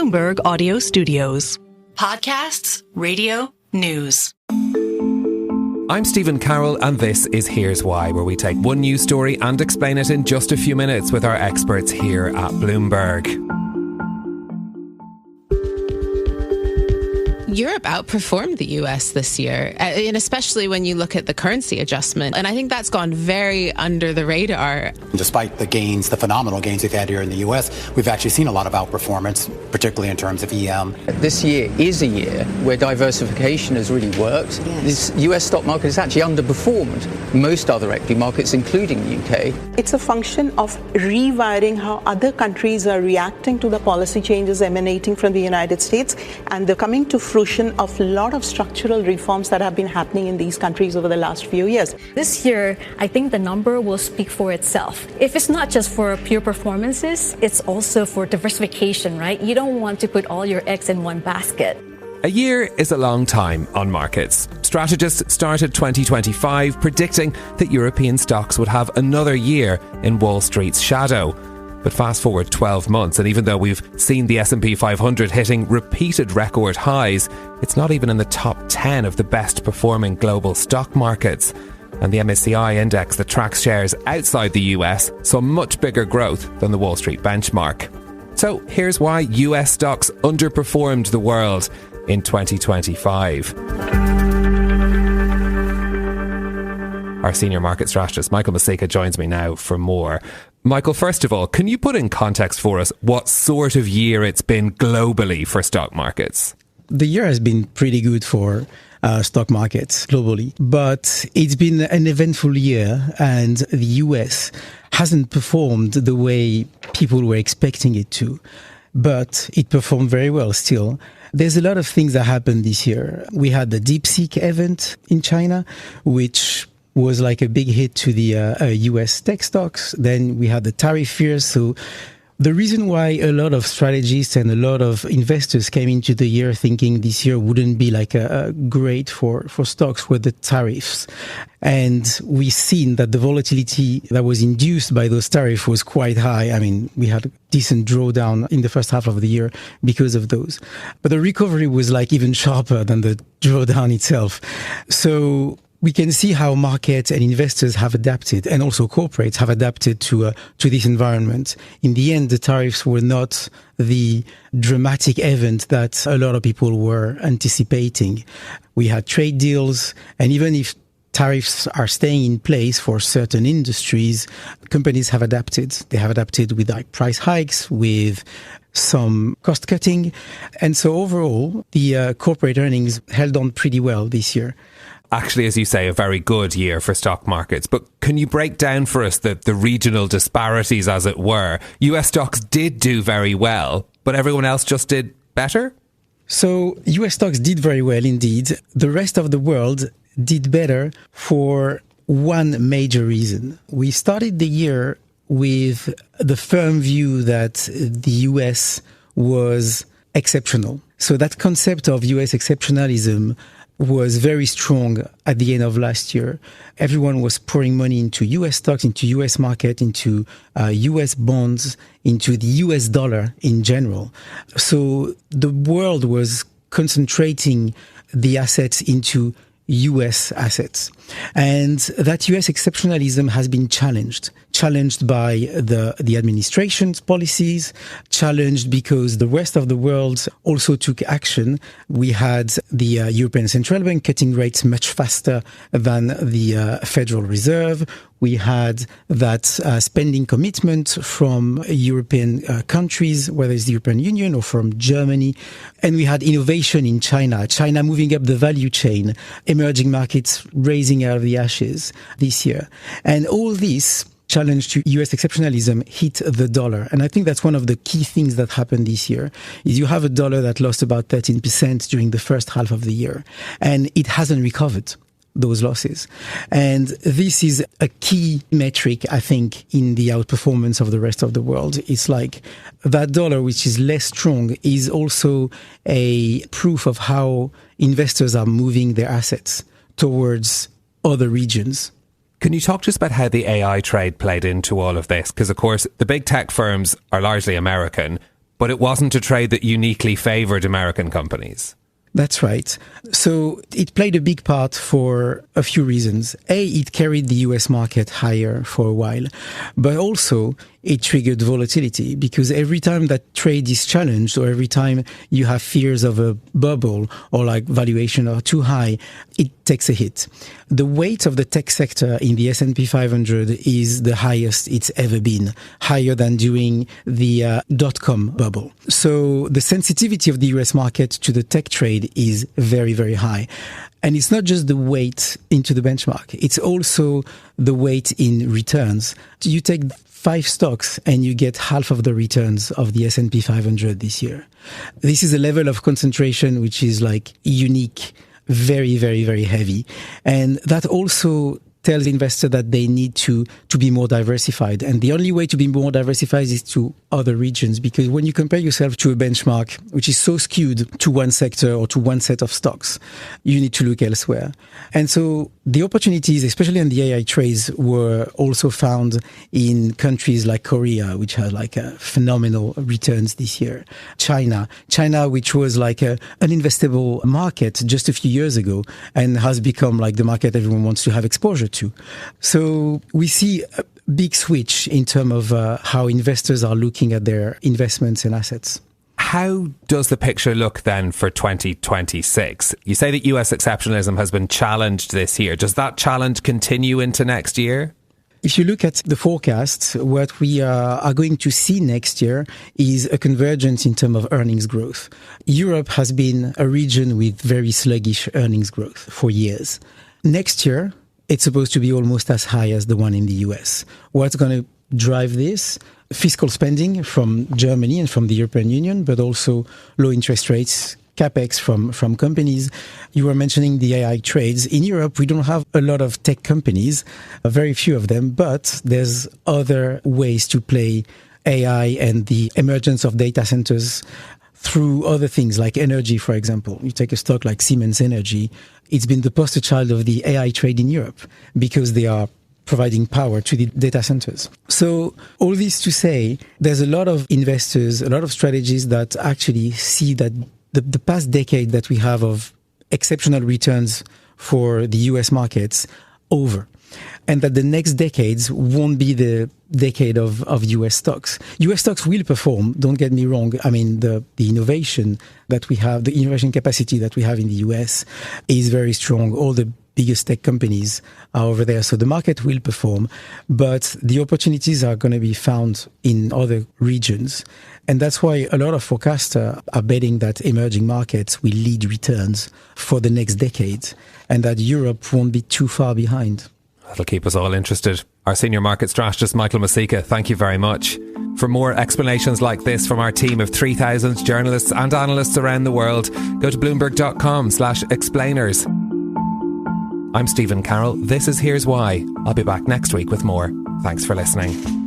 Bloomberg Audio Studios. Podcasts, radio, news. I'm Stephen Carroll, and this is Here's Why, where we take one news story and explain it in just a few minutes with our experts here at Bloomberg. Europe outperformed the US this year, and especially when you look at the currency adjustment. And I think that's gone very under the radar. Despite the gains, the phenomenal gains we've had here in the US, we've actually seen a lot of outperformance, particularly in terms of EM. This year is a year where diversification has really worked. Yes. This US stock market has actually underperformed most other equity markets, including the UK. It's a function of rewiring how other countries are reacting to the policy changes emanating from the United States, and they're coming to fruition of a lot of structural reforms that have been happening in these countries over the last few years. This year, I think the number will speak for itself. If it's not just for pure performances, it's also for diversification, right? You don't want to put all your eggs in one basket. A year is a long time on markets. Strategist started 2025 predicting that European stocks would have another year in Wall Street's shadow. But fast forward 12 months, and even though we've seen the S&P 500 hitting repeated record highs, it's not even in the top 10 of the best performing global stock markets. And the MSCI index that tracks shares outside the US saw much bigger growth than the Wall Street benchmark. So here's why US stocks underperformed the world in 2025. Our senior market strategist, Michael Msika, joins me now for more. Michael, first of all, can you put in context for us what sort of year it's been globally for stock markets? The year has been pretty good for stock markets globally, but it's been an eventful year, and the US hasn't performed the way people were expecting it to, but it performed very well still. There's a lot of things that happened this year. We had the DeepSeek event in China, which was like a big hit to the US tech stocks. Then we had the tariff fears. So the reason why a lot of strategists and a lot of investors came into the year thinking this year wouldn't be like a great for stocks were the tariffs. And we've seen that the volatility that was induced by those tariffs was quite high. I mean, we had a decent drawdown in the first half of the year because of those. But the recovery was like even sharper than the drawdown itself. So we can see how markets and investors have adapted, and also corporates have adapted to this environment. In the end, the tariffs were not the dramatic event that a lot of people were anticipating. We had trade deals, and even if tariffs are staying in place for certain industries, companies have adapted. They have adapted with like price hikes, with some cost cutting. And so overall, the corporate earnings held on pretty well this year. Actually, as you say, a very good year for stock markets. But can you break down for us the regional disparities, as it were? US stocks did do very well, but everyone else just did better? So US stocks did very well indeed. The rest of the world did better for one major reason. We started the year with the firm view that the US was exceptional. So that concept of US exceptionalism was very strong at the end of last year. Everyone was pouring money into US stocks, into US market, into US bonds, into the US dollar in general. So the world was concentrating the assets into US assets. And that US exceptionalism has been challenged by the administration's policies, challenged because the rest of the world also took action. We had the European Central Bank cutting rates much faster than the Federal Reserve. We had that spending commitment from European countries, whether it's the European Union or from Germany. And we had innovation in China moving up the value chain, emerging markets raising out of the ashes this year. And all this challenge to US exceptionalism hit the dollar. And I think that's one of the key things that happened this year, is you have a dollar that lost about 13% during the first half of the year, and it hasn't recovered those losses. And this is a key metric, I think, in the outperformance of the rest of the world. It's like that dollar, which is less strong, is also a proof of how investors are moving their assets towards other regions. Can you talk to us about how the AI trade played into all of this? Because, of course, the big tech firms are largely American, but it wasn't a trade that uniquely favoured American companies. That's right. So it played a big part for a few reasons. A, it carried the US market higher for a while, but also it triggered volatility, because every time that trade is challenged, or every time you have fears of a bubble or like valuation are too high, it takes a hit. The weight of the tech sector in the S&P 500 is the highest it's ever been, higher than during the dot-com bubble. So the sensitivity of the US market to the tech trade is very, very high. And it's not just the weight into the benchmark, it's also the weight in returns. You take 5 stocks and you get half of the returns of the S&P 500 this year. This is a level of concentration which is like unique, very, very, very heavy. And that also tells investors that they need to be more diversified. And the only way to be more diversified is to other regions, because when you compare yourself to a benchmark which is so skewed to one sector or to one set of stocks, you need to look elsewhere. And so the opportunities, especially in the AI trades, were also found in countries like Korea, which had like a phenomenal returns this year. China, which was like an investable market just a few years ago and has become like the market everyone wants to have exposure to. So we see a big switch in terms of how investors are looking at their investments and assets. How does the picture look then for 2026? You say that US exceptionalism has been challenged this year. Does that challenge continue into next year? If you look at the forecasts, what we are going to see next year is a convergence in terms of earnings growth. Europe has been a region with very sluggish earnings growth for years. Next year, it's supposed to be almost as high as the one in the US. What's going to drive this? Fiscal spending from Germany and from the European Union, but also low interest rates, capex from companies. You were mentioning the AI trades. In Europe, we don't have a lot of tech companies, very few of them, but there's other ways to play AI and the emergence of data centers through other things like energy, for example. You take a stock like Siemens Energy. It's been the poster child of the AI trade in Europe because they are providing power to the data centers. So all this to say, there's a lot of investors, a lot of strategies that actually see that the past decade that we have of exceptional returns for the US markets over, and that the next decades won't be the decade of US stocks. US stocks will perform, don't get me wrong. I mean, the innovation that we have, the innovation capacity that we have in the US is very strong. All the biggest tech companies are over there. So the market will perform, but the opportunities are going to be found in other regions. And that's why a lot of forecasters are betting that emerging markets will lead returns for the next decade and that Europe won't be too far behind. That'll keep us all interested. Our senior market strategist, Michael Msika, thank you very much. For more explanations like this from our team of 3,000 journalists and analysts around the world, go to bloomberg.com/explainers. I'm Stephen Carroll. This is Here's Why. I'll be back next week with more. Thanks for listening.